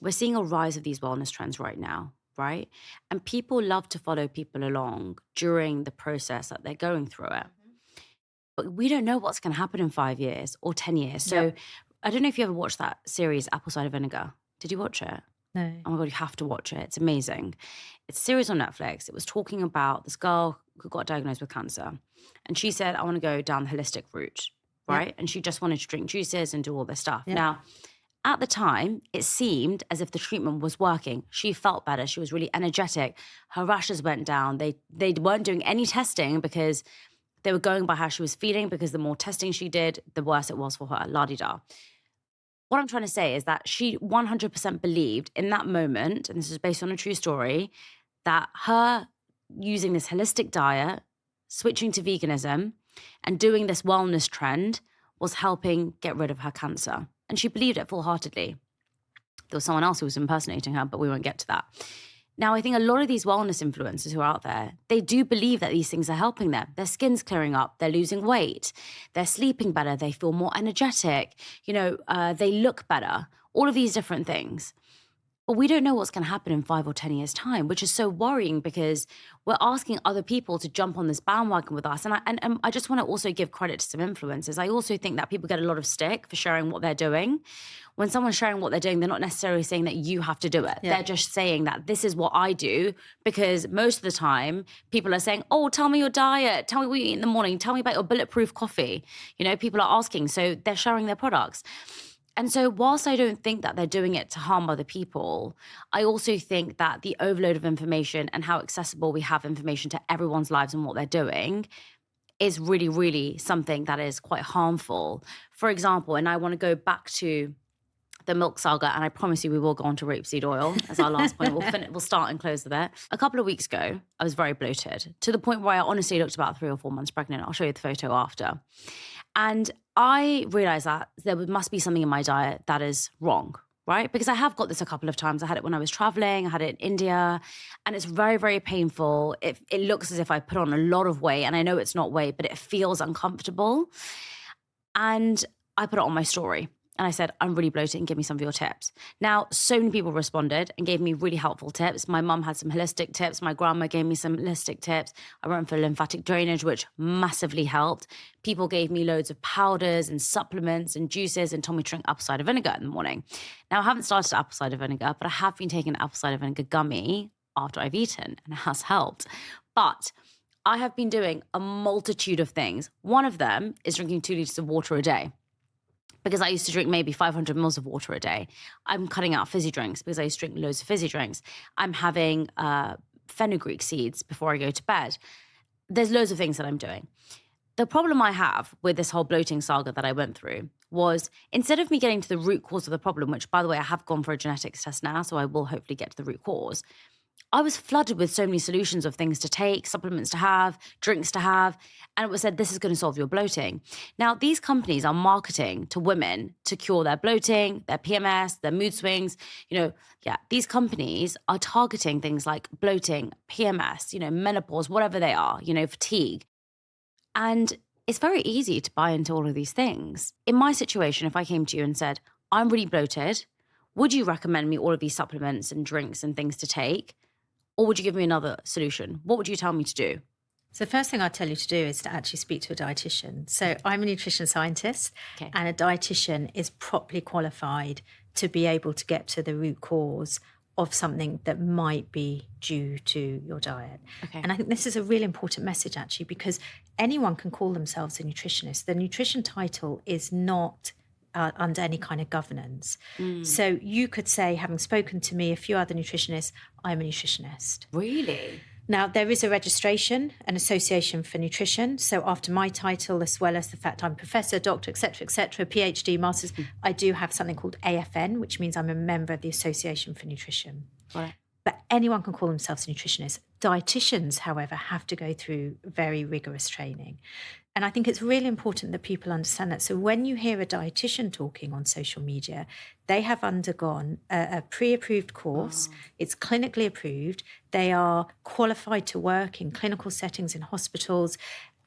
we're seeing a rise of these wellness trends right now, right? And people love to follow people along during the process that they're going through it. But we don't know what's going to happen in 5 years or 10 years. So Yep. I don't know if you ever watched that series, Apple Cider Vinegar. Did you watch it? No. Oh my God, you have to watch it. It's amazing. It's a series on Netflix. It was talking about this girl who got diagnosed with cancer. And she said, I want to go down the holistic route, right? Yep. And she just wanted to drink juices and do all this stuff. Yep. Now, at the time, it seemed as if the treatment was working. She felt better. She was really energetic. Her rashes went down. They weren't doing any testing because they were going by how she was feeling, because the more testing she did, the worse it was for her, la-di-da. What I'm trying to say is that she 100% believed in that moment, and this is based on a true story, that her using this holistic diet, switching to veganism, and doing this wellness trend was helping get rid of her cancer. And she believed it full-heartedly. There was someone else who was impersonating her, but we won't get to that. Now, I think a lot of these wellness influencers who are out there, they do believe that these things are helping them. Their skin's clearing up, they're losing weight, they're sleeping better, they feel more energetic, they look better, all of these different things. But we don't know what's going to happen in 5 or 10 years' time, which is so worrying because we're asking other people to jump on this bandwagon with us. And I just want to also give credit to some influencers. I also think that people get a lot of stick for sharing what they're doing. When someone's sharing what they're doing, they're not necessarily saying that you have to do it. Yeah. They're just saying that this is what I do, because most of the time people are saying, oh, tell me your diet, tell me what you eat in the morning, tell me about your bulletproof coffee. People are asking, so they're sharing their products. And so whilst I don't think that they're doing it to harm other people, I also think that the overload of information and how accessible we have information to everyone's lives and what they're doing is really, really something that is quite harmful. For example, and I want to go back to the milk saga, and I promise you we will go on to rapeseed oil as our last point. We'll start and close with it. A couple of weeks ago, I was very bloated, to the point where I honestly looked about 3 or 4 months pregnant. I'll show you the photo after. And I realized that there must be something in my diet that is wrong, right? Because I have got this a couple of times. I had it when I was traveling, I had it in India, and it's very, very painful. It looks as if I put on a lot of weight, and I know it's not weight, but it feels uncomfortable. And I put it on my story. And I said, I'm really bloating, give me some of your tips. Now, so many people responded and gave me really helpful tips. My mum had some holistic tips. My grandma gave me some holistic tips. I went for lymphatic drainage, which massively helped. People gave me loads of powders and supplements and juices and told me to drink apple cider vinegar in the morning. Now, I haven't started apple cider vinegar, but I have been taking an apple cider vinegar gummy after I've eaten, and it has helped. But I have been doing a multitude of things. One of them is drinking 2 liters of water a day, because I used to drink maybe 500 mils of water a day. I'm cutting out fizzy drinks because I used to drink loads of fizzy drinks. I'm having fenugreek seeds before I go to bed. There's loads of things that I'm doing. The problem I have with this whole bloating saga that I went through was, instead of me getting to the root cause of the problem, which, by the way, I have gone for a genetics test now, so I will hopefully get to the root cause, I was flooded with so many solutions of things to take, supplements to have, drinks to have, and it was said, this is going to solve your bloating. Now, these companies are marketing to women to cure their bloating, their PMS, their mood swings. These companies are targeting things like bloating, PMS, menopause, whatever they are, fatigue. And it's very easy to buy into all of these things. In my situation, if I came to you and said, I'm really bloated, would you recommend me all of these supplements and drinks and things to take? Or would you give me another solution? What would you tell me to do? So the first thing I'd tell you to do is to actually speak to a dietitian. So I'm a nutrition scientist, Okay. and a dietitian is properly qualified to be able to get to the root cause of something that might be due to your diet. Okay. And I think this is a really important message, actually, because anyone can call themselves a nutritionist. The nutrition title is not under any kind of governance. So you could say, having spoken to me, a few other nutritionists, I'm a nutritionist. Really? Now, there is a registration, an association for nutrition. So after my title, as well as the fact I'm professor, doctor, et cetera, PhD, masters, I do have something called AFN, which means I'm a member of the Association for Nutrition. Right. But anyone can call themselves a nutritionist. Dietitians, however, have to go through very rigorous training. And I think it's really important that people understand that. So when you hear a dietitian talking on social media, they have undergone a pre-approved course. It's clinically approved. They are qualified to work in clinical settings in hospitals.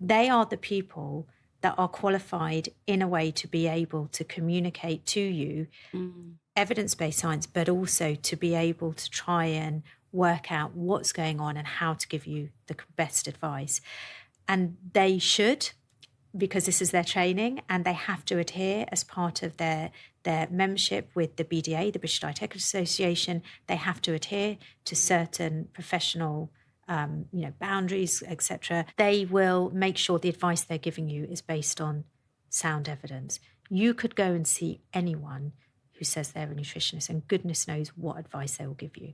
They are the people that are qualified in a way to be able to communicate to you evidence-based science, but also to be able to try and work out what's going on and how to give you the best advice. And they should, because this is their training, and they have to adhere as part of their membership with the BDA, the British Dietetics Association. They have to adhere to certain professional boundaries, etc. They will make sure the advice they're giving you is based on sound evidence. You could go and see anyone who says they're a nutritionist, and goodness knows what advice they will give you.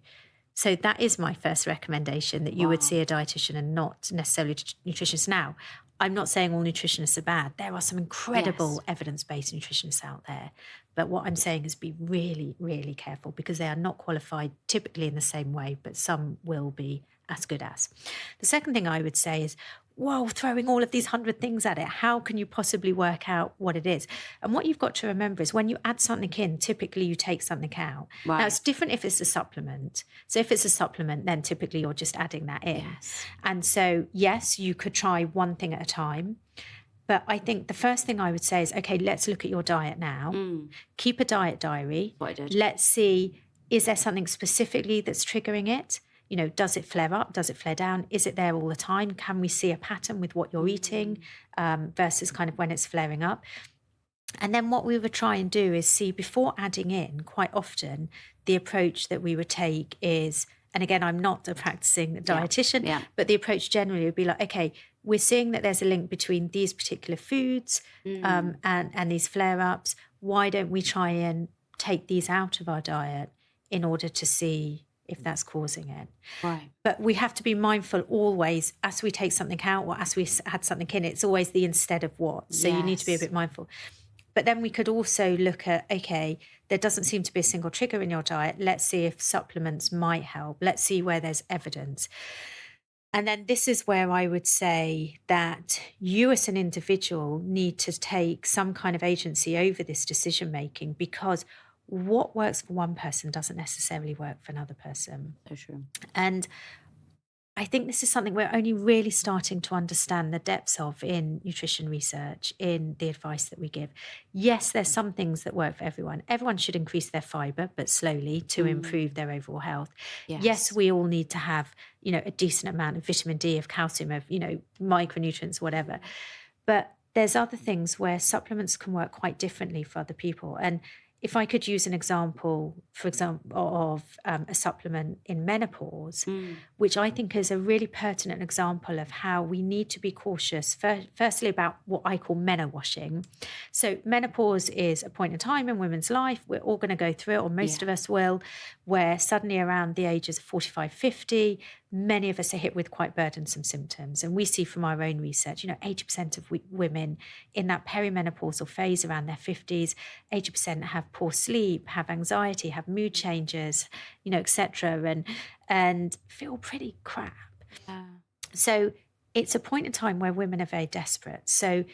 So that is my first recommendation, that you would see a dietitian and not necessarily a nutritionist. Now, I'm not saying all nutritionists are bad. There are some incredible evidence-based nutritionists out there. But what I'm saying is be really, really careful, because they are not qualified typically in the same way, but some will be as good as. The second thing I would say is, whoa, throwing all of these 100 things at it, how can you possibly work out what it is? And what you've got to remember is when you add something in, typically you take something out. Right. Now, it's different if it's a supplement. So if it's a supplement, then typically you're just adding that in. Yes. And so, yes, you could try one thing at a time. But I think the first thing I would say is, okay, let's look at your diet now. Keep a diet diary. What I did. Let's see, is there something specifically that's triggering it? You know, does it flare up? Does it flare down? Is it there all the time? Can we see a pattern with what you're eating versus kind of when it's flaring up? And then what we would try and do is see, before adding in, quite often the approach that we would take is, and again, I'm not a practicing dietitian, but the approach generally would be like, okay, we're seeing that there's a link between these particular foods and these flare-ups. Why don't we try and take these out of our diet in order to see if that's causing it? Right. But we have to be mindful always, as we take something out or as we add something in, it's always the instead of what. So you need to be a bit mindful. But then we could also look at, okay, there doesn't seem to be a single trigger in your diet. Let's see if supplements might help. Let's see where there's evidence. And then this is where I would say that you as an individual need to take some kind of agency over this decision making, because what works for one person doesn't necessarily work for another person. So true. And I think this is something we're only really starting to understand the depths of in nutrition research, in the advice that we give. Yes, there's some things that work for everyone. Everyone should increase their fiber, but slowly, to improve their overall health. Yes, we all need to have, a decent amount of vitamin D, of calcium, of, micronutrients, whatever. But there's other things where supplements can work quite differently for other people. And if I could use an example, for example, of a supplement in menopause, which I think is a really pertinent example of how we need to be cautious, firstly, about what I call menowashing. So menopause is a point in time in women's life. We're all going to go through it, or most of us will, where suddenly around the ages of 45, 50, many of us are hit with quite burdensome symptoms. And we see from our own research, 80% of women in that perimenopausal phase around their 50s, 80% have poor sleep, have anxiety, have mood changes, etc., and feel pretty crap. So it's a point in time where women are very desperate. So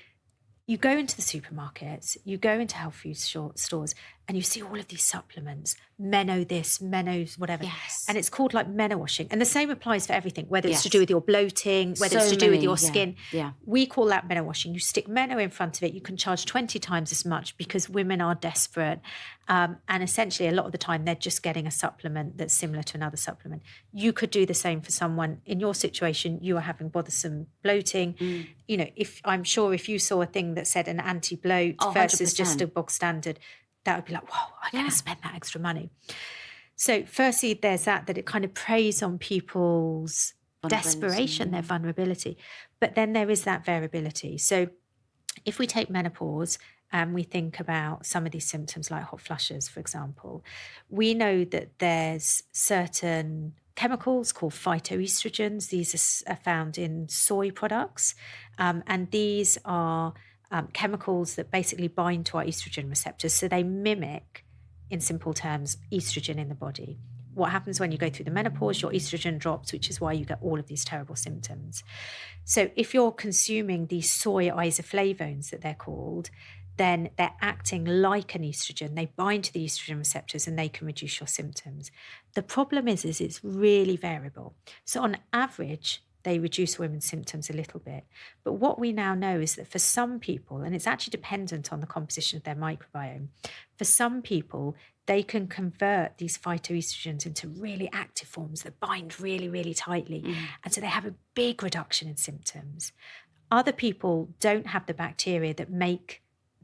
you go into the supermarkets, you go into health food stores, and you see all of these supplements, Meno this, Meno's whatever. Yes. And it's called like Meno washing. And the same applies for everything, whether it's to do with your bloating, whether it's to do with your skin. We call that Meno washing. You stick Meno in front of it, you can charge 20 times as much, because women are desperate. And essentially, a lot of the time, they're just getting a supplement that's similar to another supplement. You could do the same for someone in your situation. You are having bothersome bloating. If you saw a thing that said an anti-bloat versus 100%. just a bog standard, that would be like, whoa, I can't spend that extra money. So firstly, there's that it kind of preys on people's desperation, their vulnerability. But then there is that variability. So if we take menopause and we think about some of these symptoms like hot flushes, for example, we know that there's certain chemicals called phytoestrogens. These are found in soy products. And these are chemicals that basically bind to our estrogen receptors. So they mimic, in simple terms, estrogen in the body. What happens when you go through the menopause, your estrogen drops, which is why you get all of these terrible symptoms. So if you're consuming these soy isoflavones that they're called, then they're acting like an estrogen. They bind to the estrogen receptors and they can reduce your symptoms. The problem is it's really variable. So on average, they reduce women's symptoms a little bit. But what we now know is that for some people, and it's actually dependent on the composition of their microbiome, for some people, they can convert these phytoestrogens into really active forms that bind really, really tightly. And so they have a big reduction in symptoms. Other people don't have the bacteria that make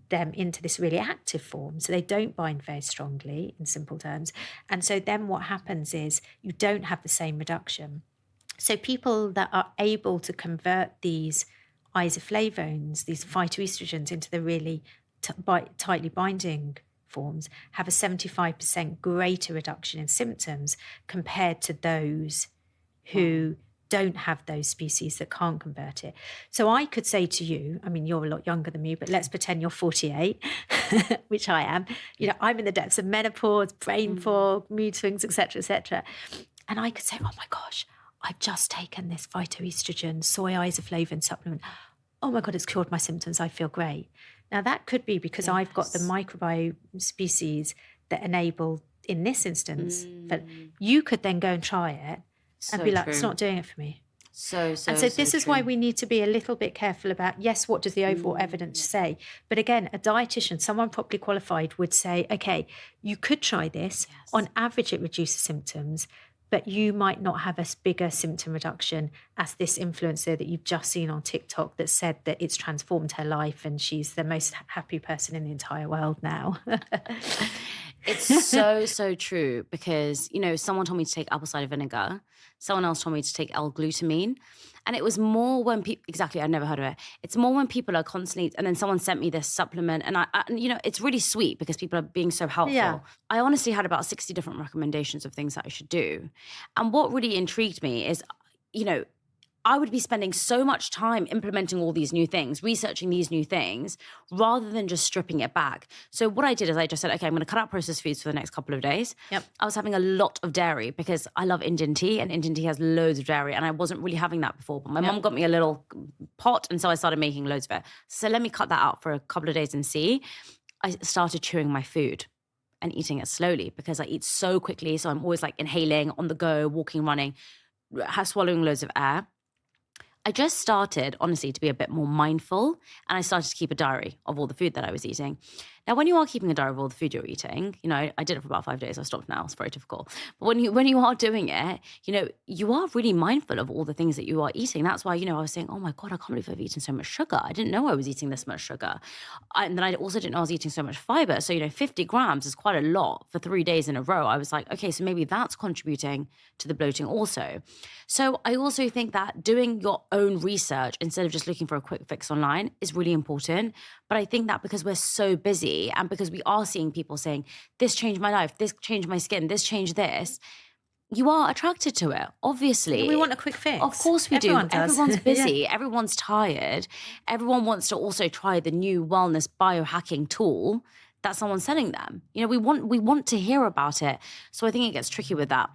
them into this really active form, so they don't bind very strongly, in simple terms. And so then what happens is you don't have the same reduction. So people that are able to convert these isoflavones, these phytoestrogens, into the really tightly binding forms have a 75% greater reduction in symptoms compared to those who don't have those species that can't convert it. So I could say to you, I mean, you're a lot younger than me, but let's pretend you're 48, which I am. You know, I'm in the depths of menopause, brain fog, mood swings, etc., etc. And I could say, oh my gosh, I've just taken this phytoestrogen, soy isoflavone supplement. Oh my God, it's cured my symptoms. I feel great. Now, that could be because I've got the microbiome species that enable, in this instance, but you could then go and try it and be like, it's not doing it for me. So this is true. why we need to be a little bit careful about, yes, what does the overall evidence say? But again, a dietitian, someone properly qualified, would say, okay, you could try this. Yes. On average, it reduces symptoms, but you might not have a bigger symptom reduction as this influencer that you've just seen on TikTok that said that it's transformed her life and she's the most happy person in the entire world now. It's so true because, you know, someone told me to take apple cider vinegar. Someone else told me to take L-glutamine. And it was more when people, exactly, I'd never heard of it. It's more when people are constantly, and then someone sent me this supplement and you know, it's really sweet because people are being so helpful. Yeah. I honestly had about 60 different recommendations of things that I should do. And what really intrigued me is, you know, I would be spending so much time implementing all these new things, researching these new things, rather than just stripping it back. So what I did is I just said, okay, I'm going to cut out processed foods for the next couple of days. Yep. I was having a lot of dairy because I love Indian tea, and Indian tea has loads of dairy, and I wasn't really having that before. But my mum got me a little pot, and so I started making loads of it. So let me cut that out for a couple of days and see. I started chewing my food and eating it slowly because I eat so quickly. So I'm always like inhaling, on the go, walking, running, swallowing loads of air. I just started, honestly, to be a bit more mindful, and I started to keep a diary of all the food that I was eating. Now, when you are keeping a diary of all the food you're eating, you know, I did it for about 5 days. I stopped now. It's very difficult. But when you are doing it, you know, you are really mindful of all the things that you are eating. That's why, you know, I was saying, oh my God, I can't believe I've eaten so much sugar. I didn't know I was eating this much sugar. And then I also didn't know I was eating so much fiber. So, you know, 50 grams is quite a lot for 3 days in a row. I was like, okay, so maybe that's contributing to the bloating also. So I also think that doing your own research instead of just looking for a quick fix online is really important. But I think that because we're so busy and because we are seeing people saying, this changed my life, this changed my skin, this changed this, you are attracted to it, obviously. We want a quick fix. Of course we Everyone do. Does. Everyone's busy. Everyone's tired. Everyone wants to also try the new wellness biohacking tool that someone's selling them. You know, we want to hear about it. So I think it gets tricky with that.